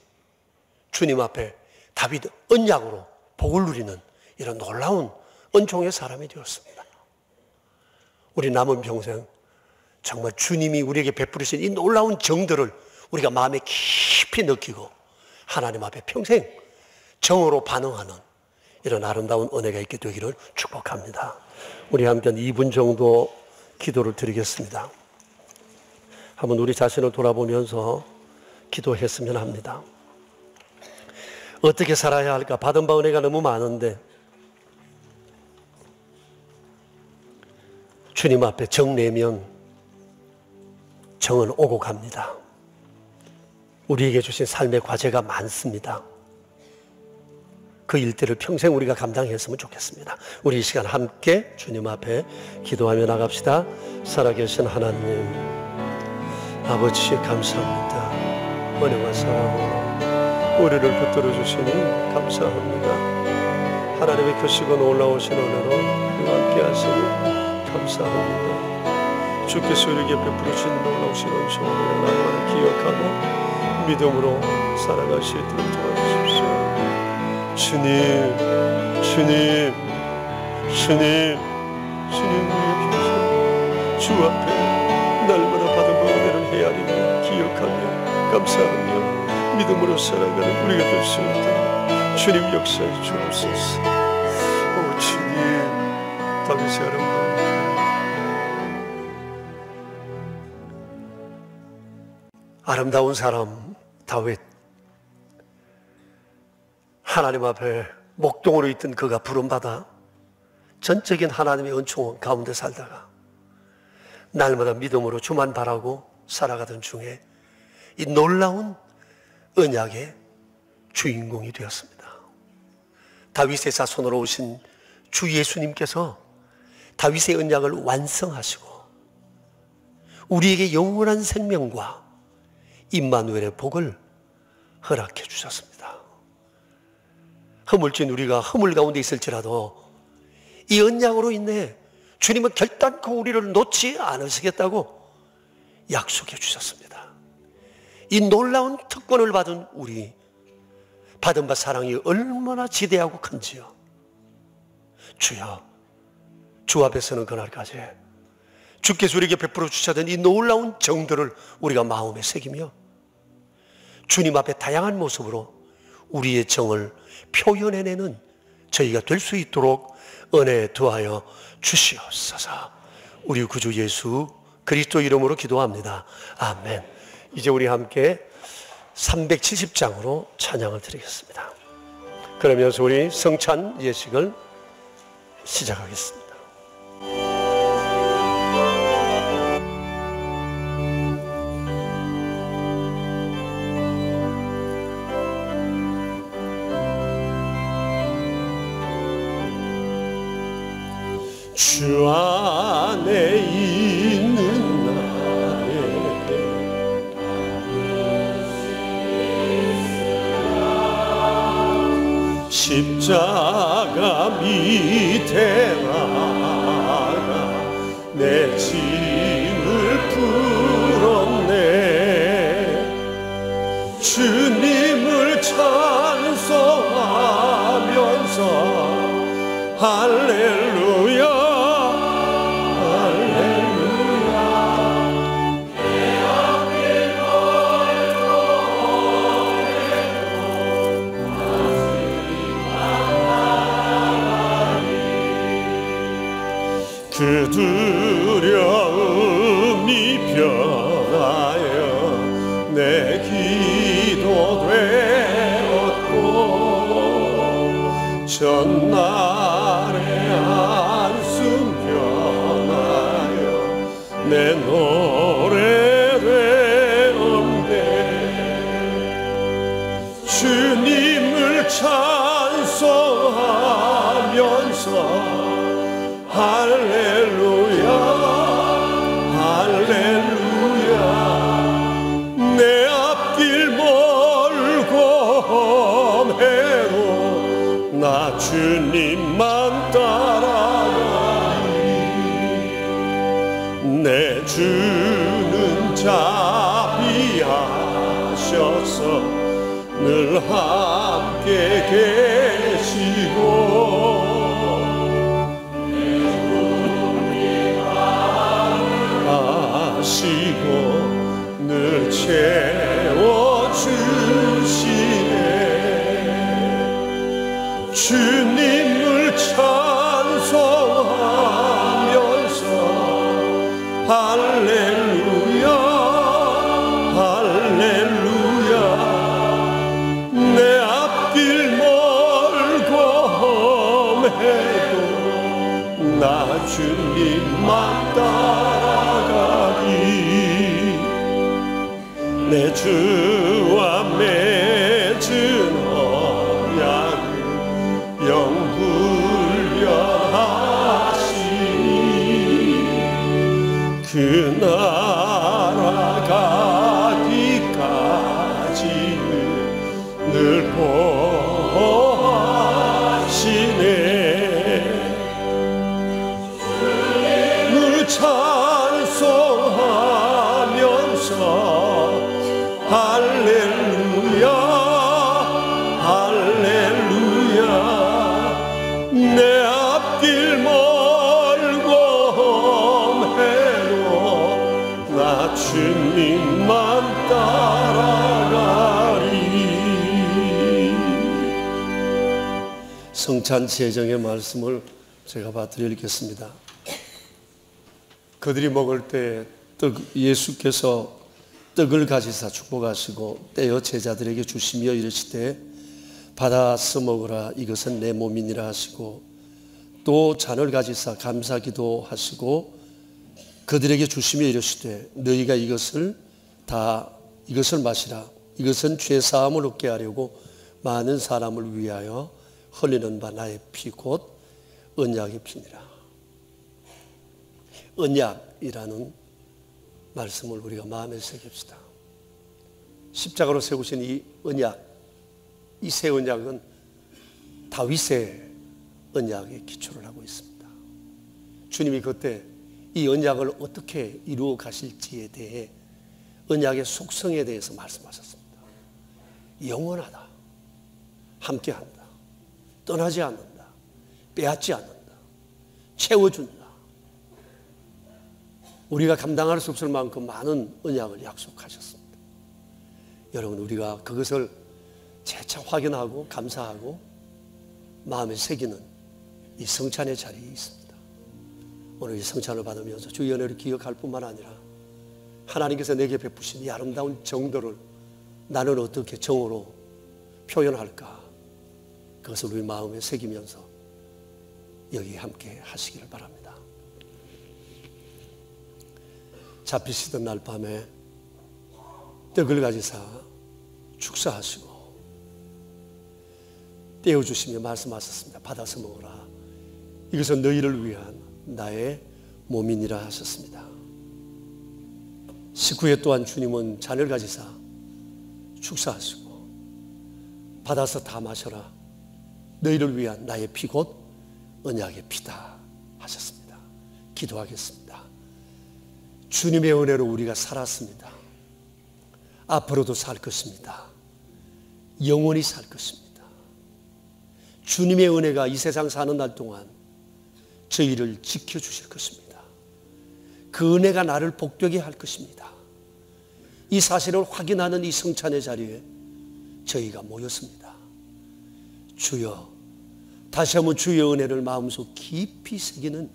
주님 앞에 다윗 언약으로 복을 누리는 이런 놀라운 은총의 사람이 되었습니다. 우리 남은 평생 정말 주님이 우리에게 베풀으신 이 놀라운 정들을 우리가 마음에 깊이 느끼고 하나님 앞에 평생 정으로 반응하는 이런 아름다운 은혜가 있게 되기를 축복합니다. 우리 함께 2분 정도 기도를 드리겠습니다. 한번 우리 자신을 돌아보면서 기도했으면 합니다. 어떻게 살아야 할까? 받은 바 은혜가 너무 많은데 주님 앞에 정 내면 정은 오고 갑니다. 우리에게 주신 삶의 과제가 많습니다. 그 일들을 평생 우리가 감당했으면 좋겠습니다. 우리 이 시간 함께 주님 앞에 기도하며 나갑시다. 살아계신 하나님 아버지 감사합니다. 은혜와 사랑으로 우리를 붙들어 주시니 감사합니다. 하나님의 크시고 놀라우신 은혜로 우리와 함께 하시니 감사합니다. 주께서 우리에게 베풀어 주신 놀라우신 은총을 날마다 기억하고 믿음으로 살아갈 수 있도록 도와주십시오. 주님, 주님, 주님, 주님 우리의 평생 주 앞에 날마다 받은 은혜를 헤아리며 기억하며 감사하며 믿음으로 살아가는 우리가 될 수 있도록 주님 역사해 주옵소서. 오 주님, 다윗의 아름다운 아름다운 사람 다윗, 하나님 앞에 목동으로 있던 그가 부름받아 전적인 하나님의 은총 가운데 살다가 날마다 믿음으로 주만 바라고 살아가던 중에 이 놀라운 언약의 주인공이 되었습니다. 다윗의 자손으로 오신 주 예수님께서 다윗의 언약을 완성하시고 우리에게 영원한 생명과 임마누엘의 복을 허락해 주셨습니다. 허물진 우리가 허물 가운데 있을지라도 이 언약으로 인해 주님은 결단코 우리를 놓지 않으시겠다고 약속해 주셨습니다. 이 놀라운 특권을 받은 우리, 받은 바 사랑이 얼마나 지대하고 큰지요. 주여, 주 앞에서는 그날까지 주께서 우리에게 베풀어 주셨던 이 놀라운 정들을 우리가 마음에 새기며 주님 앞에 다양한 모습으로 우리의 정을 표현해내는 저희가 될 수 있도록 은혜 더하여 주시옵소서. 우리 구주 예수 그리스도 이름으로 기도합니다. 아멘. 이제 우리 함께 370장으로 찬양을 드리겠습니다. 그러면서 우리 성찬 예식을 시작하겠습니다. 주 안에 있는 나의 십자가 밑에 나가 내 짐을 풀었네. 주님을 찬송하면서 할렐루야 할렐루야 전날의 한숨 변하여 내 노래 되었네. 주님을 찬송하면서 할렐루야 할렐루야. 내 앞길 멀고 험해도 나 주님만 따라가리. 내 주는 자비하셔서 늘 함께 계시고 늘 채워주시네. 주님을 찬송하면서 할렐루야 할렐루야. 내 앞길 멀고 험해도 나 주님만 따라가리. 내 주와 맺은 언약을 영불변하시니 그 나라 가기까지는 늘 보호하시네. 늘 찬송하면서 할렐루야 할렐루야. 내 앞길 멀고 험해도 나 주님만 따라가리. 성찬 제정의 말씀을 제가 받드리겠습니다. 그들이 먹을 때 예수께서 떡을 가지사 축복하시고 떼어 제자들에게 주시며 이르시되 받아서 먹으라 이것은 내 몸이니라 하시고 또 잔을 가지사 감사기도 하시고 그들에게 주시며 이르시되 너희가 이것을 마시라 이것은 죄 사함을 얻게 하려고 많은 사람을 위하여 흘리는 바 나의 피 곧 언약의 피니라. 언약이라는 말씀을 우리가 마음에 새깁시다. 십자가로 세우신 이 언약, 이 새 언약은 다윗의 언약에 기초를 하고 있습니다. 주님이 그때 이 언약을 어떻게 이루어 가실지에 대해 언약의 속성에 대해서 말씀하셨습니다. 영원하다, 함께한다, 떠나지 않는다, 빼앗지 않는다, 채워준다. 우리가 감당할 수 없을 만큼 많은 언약을 약속하셨습니다. 여러분, 우리가 그것을 재차 확인하고 감사하고 마음에 새기는 이 성찬의 자리에 있습니다. 오늘 이 성찬을 받으면서 주의 은혜를 기억할 뿐만 아니라 하나님께서 내게 베푸신 이 아름다운 정도를 나는 어떻게 정으로 표현할까, 그것을 우리 마음에 새기면서 여기 함께 하시기를 바랍니다. 잡히시던 날 밤에 떡을 가지사 축사하시고 떼어주시며 말씀하셨습니다. 받아서 먹으라. 이것은 너희를 위한 나의 몸이니라 하셨습니다. 식후에 또한 주님은 잔을 가지사 축사하시고 받아서 다 마셔라. 너희를 위한 나의 피 곧 언약의 피다 하셨습니다. 기도하겠습니다. 주님의 은혜로 우리가 살았습니다. 앞으로도 살 것입니다. 영원히 살 것입니다. 주님의 은혜가 이 세상 사는 날 동안 저희를 지켜주실 것입니다. 그 은혜가 나를 복되게 할 것입니다. 이 사실을 확인하는 이 성찬의 자리에 저희가 모였습니다. 주여, 다시 한번 주의 은혜를 마음속 깊이 새기는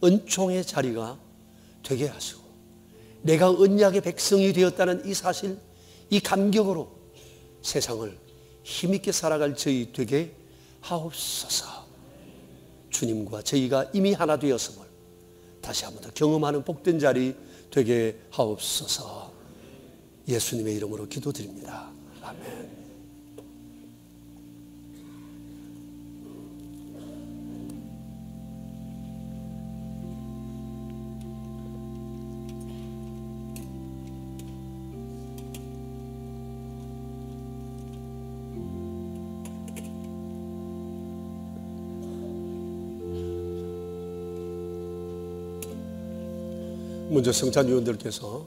은총의 자리가 되게 하시고 내가 언약의 백성이 되었다는 이 사실, 이 감격으로 세상을 힘있게 살아갈 저희 되게 하옵소서. 주님과 저희가 이미 하나 되었음을 다시 한번 더 경험하는 복된 자리 되게 하옵소서. 예수님의 이름으로 기도드립니다. 아멘. 먼저 성찬위원들께서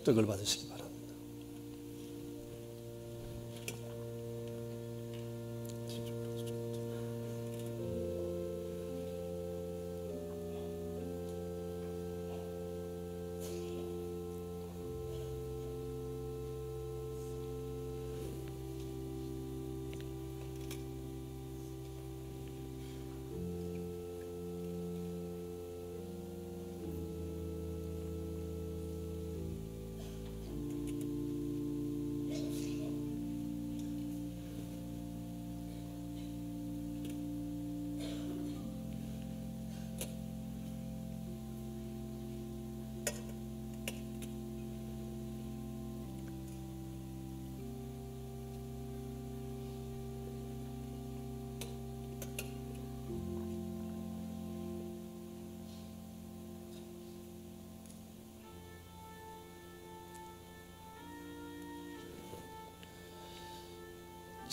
떡을 받으시기 바랍니다.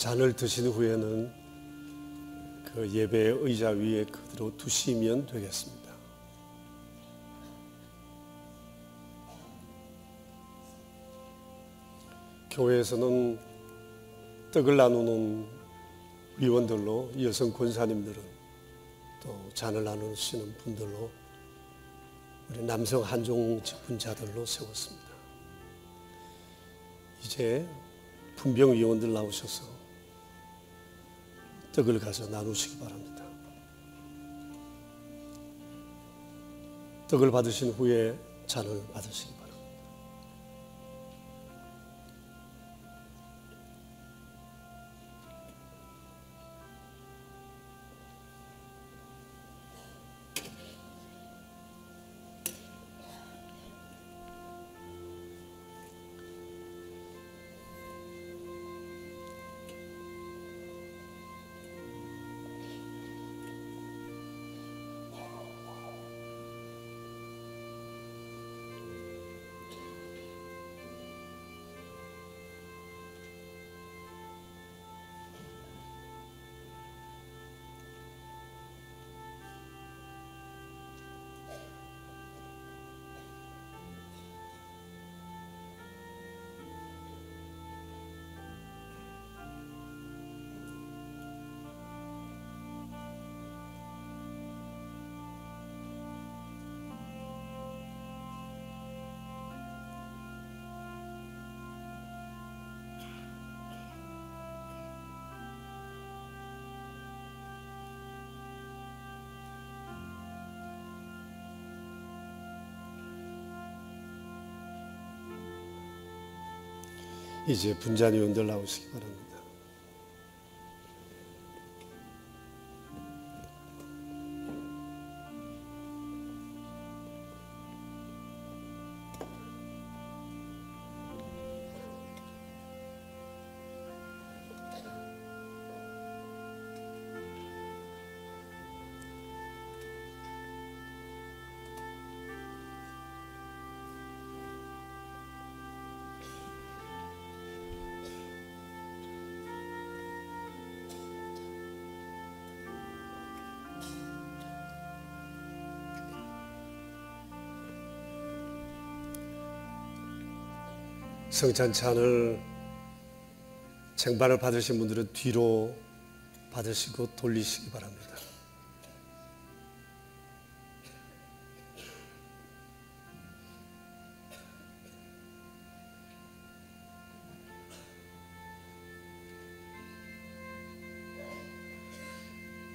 잔을 드신 후에는 그 예배의 의자 위에 그대로 두시면 되겠습니다. 교회에서는 떡을 나누는 위원들로, 여성 권사님들은 또 잔을 나누시는 분들로, 우리 남성 한종 직분자들로 세웠습니다. 이제 분병위원들 나오셔서 떡을 가져 나누시기 바랍니다. 떡을 받으신 후에 잔을 받으시기 바랍니다. 이제 분잔위원들 나오시기 바랍니다. 성찬찬을 쟁반을 받으신 분들은 뒤로 받으시고 돌리시기 바랍니다.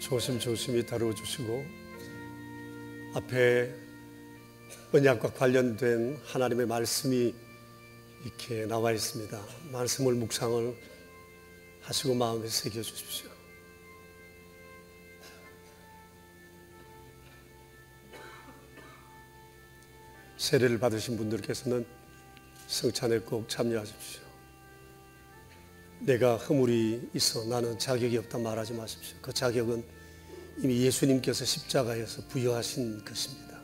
조심조심히 다루어 주시고 앞에 언약과 관련된 하나님의 말씀이 이렇게 나와 있습니다. 말씀을 묵상을 하시고 마음에 새겨주십시오. 세례를 받으신 분들께서는 성찬에 꼭 참여하십시오. 내가 허물이 있어 나는 자격이 없다 말하지 마십시오. 그 자격은 이미 예수님께서 십자가에서 부여하신 것입니다.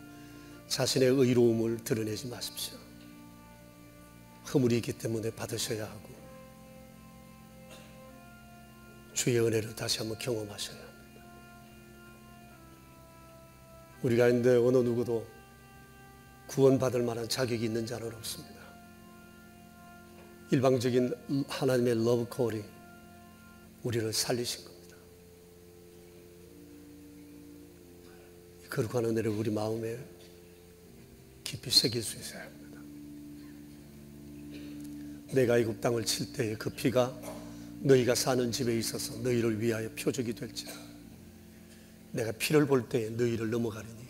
자신의 의로움을 드러내지 마십시오. 허물이 있기 때문에 받으셔야 하고 주의 은혜를 다시 한번 경험하셔야 합니다. 우리 가운데 어느 누구도 구원받을 만한 자격이 있는 자는 없습니다. 일방적인 하나님의 러브 콜이 우리를 살리신 겁니다. 거룩한 은혜를 우리 마음에 깊이 새길 수 있어야 합니다. 내가 애굽 땅을 칠 때에 그 피가 너희가 사는 집에 있어서 너희를 위하여 표적이 될지라. 내가 피를 볼 때에 너희를 넘어가리니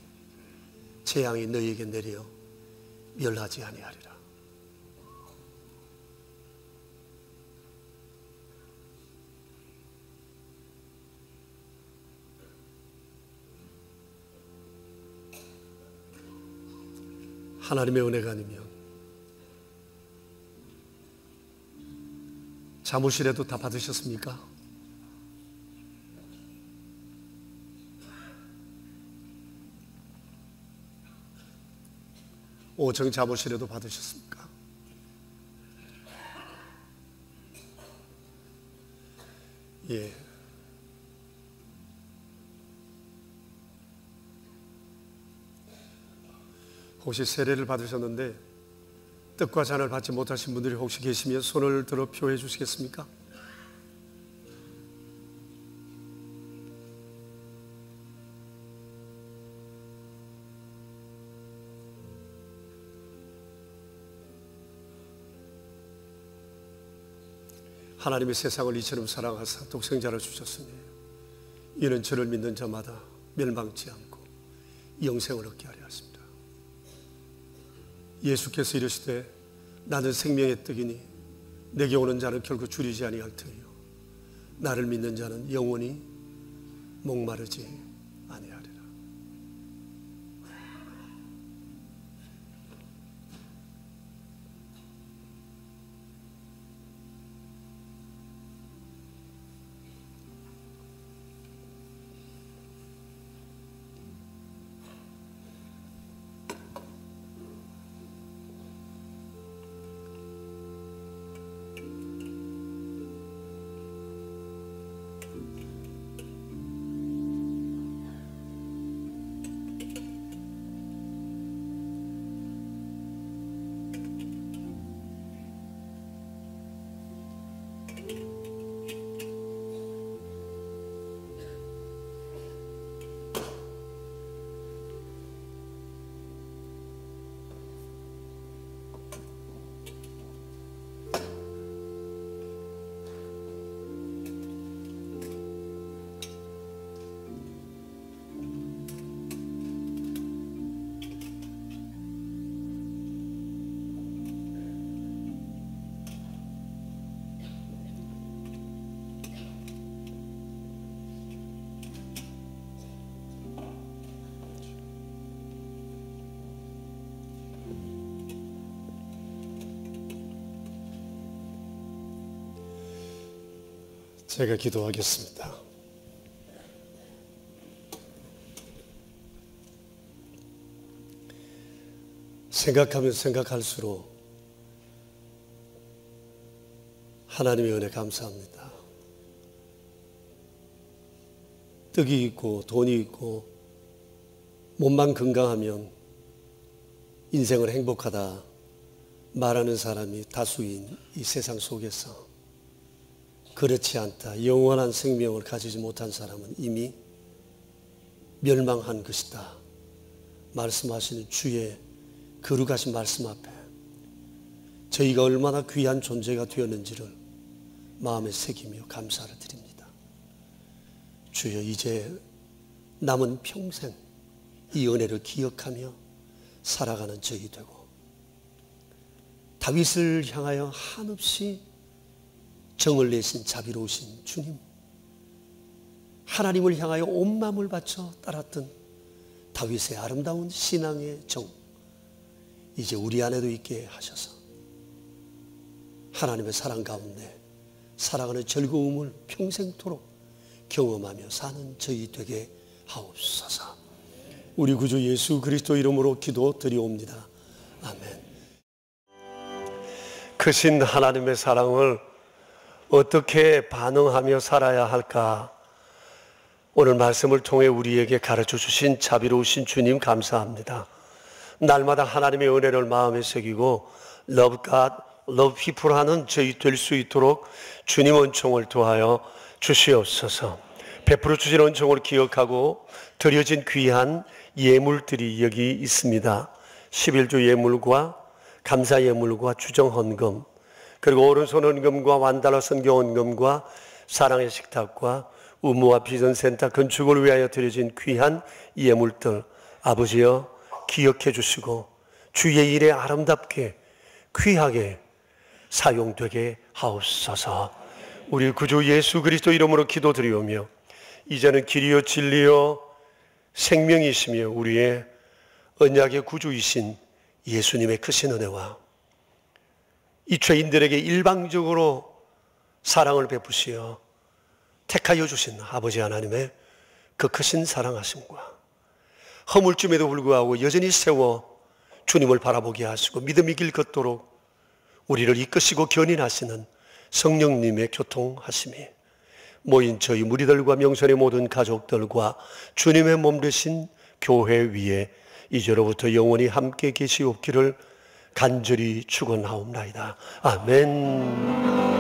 재앙이 너희에게 내려 멸하지 아니하리라. 하나님의 은혜가 아니면 자물쇠라도 다 받으셨습니까? 오정 자물쇠라도 받으셨습니까? 예. 혹시 세례를 받으셨는데 떡과 잔을 받지 못하신 분들이 혹시 계시면 손을 들어 표해 주시겠습니까? 하나님의 세상을 이처럼 사랑하사 독생자를 주셨으니 이는 저를 믿는 자마다 멸망치 않고 영생을 얻게 하려 하십니다. 예수께서 이르시되 나는 생명의 떡이니 내게 오는 자는 결코 줄이지 아니할 터이요 나를 믿는 자는 영원히 목마르지 아니하리라. 제가 기도하겠습니다. 생각하면 생각할수록 하나님의 은혜 감사합니다. 떡이 있고 돈이 있고 몸만 건강하면 인생을 행복하다 말하는 사람이 다수인 이 세상 속에서 그렇지 않다. 영원한 생명을 가지지 못한 사람은 이미 멸망한 것이다. 말씀하시는 주의 거룩하신 말씀 앞에 저희가 얼마나 귀한 존재가 되었는지를 마음에 새기며 감사를 드립니다. 주여, 이제 남은 평생 이 은혜를 기억하며 살아가는 저희 되고 다윗을 향하여 한없이 정을 내신 자비로우신 주님, 하나님을 향하여 온 마음을 바쳐 따랐던 다윗의 아름다운 신앙의 정, 이제 우리 안에도 있게 하셔서 하나님의 사랑 가운데 살아가는 즐거움을 평생토록 경험하며 사는 저희 되게 하옵소서. 우리 구주 예수 그리스도 이름으로 기도드리옵니다. 아멘. 크신 하나님의 사랑을 어떻게 반응하며 살아야 할까? 오늘 말씀을 통해 우리에게 가르쳐 주신 자비로우신 주님 감사합니다. 날마다 하나님의 은혜를 마음에 새기고 Love God, Love People 하는 저희 될 수 있도록 주님 은총을 도하여 주시옵소서. 베풀어 주신 은총을 기억하고 드려진 귀한 예물들이 여기 있습니다. 11조 예물과 감사 예물과 주정 헌금, 그리고 오른손 헌금과 완달러 선교 헌금과 사랑의 식탁과 의무와 비전센터 건축을 위하여 드려진 귀한 예물들, 아버지여 기억해 주시고 주의 일에 아름답게 귀하게 사용되게 하옵소서. 우리 구주 예수 그리스도 이름으로 기도드리오며 이제는 길이요 진리요 생명이시며 우리의 언약의 구주이신 예수님의 크신 은혜와 이 죄인들에게 일방적으로 사랑을 베푸시어 택하여 주신 아버지 하나님의 그 크신 사랑하심과 허물쯤에도 불구하고 여전히 세워 주님을 바라보게 하시고 믿음이 길 걷도록 우리를 이끄시고 견인하시는 성령님의 교통하심이 모인 저희 무리들과 명선의 모든 가족들과 주님의 몸 되신 교회 위에 이제로부터 영원히 함께 계시옵기를 간절히 축원하옵나이다. 아멘.